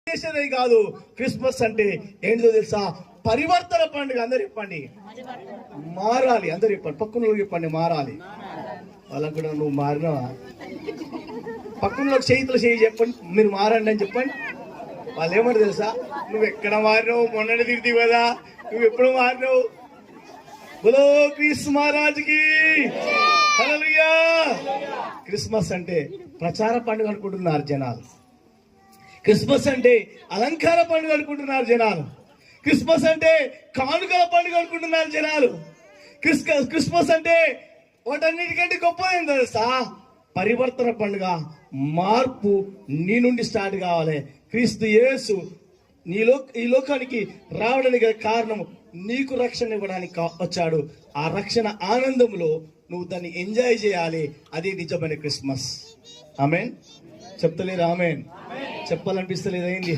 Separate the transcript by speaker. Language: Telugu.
Speaker 1: చేసేదే కాదు. క్రిస్మస్ అంటే ఏంటో తెలుసా? పరివర్తన పండుగ. అందరు చెప్పండి, మారాలి. అందరు చెప్పండి, పక్కన చెప్పండి, మారాలి. వాళ్ళకు కూడా నువ్వు మారినావా? పక్కన చేతులు చేయి చెప్పండి, మీరు మారండి అని చెప్పండి. వాళ్ళు ఏమంటారు తెలుసా? నువ్వు ఎక్కడ మారినావు? మొన్ననే తిరిగి కదా, నువ్వు ఎప్పుడు మారినావు? బోలో క్రిస్ మహారాజ్కి హల్లెలూయా. క్రిస్మస్ అంటే ప్రచార పండుగ అనుకుంటున్నారు జనాలు. క్రిస్మస్ అంటే అలంకార పండుగ అనుకుంటున్నారు జనాలు. క్రిస్మస్ అంటే కానుకల పండుగ అనుకుంటున్నారు జనాలు. క్రిస్మస్ అంటే వాటన్నిటికంటే గొప్పది తెలుసా? పరివర్తన పండుగ. మార్పు నీ నుండి స్టార్ట్ కావాలి. క్రీస్తు యేసు ఈ లోకానికి రావడానికి కారణం నీకు రక్షణ ఇవ్వడానికి వచ్చాడు. ఆ రక్షణ ఆనందంలో నువ్వు దాన్ని ఎంజాయ్ చేయాలి. అది నిజమైన క్రిస్మస్. ఆమేన్ చెప్తలేరు? ఆమేన్ చెప్పాలనిపిస్తలేదు. ఏంది?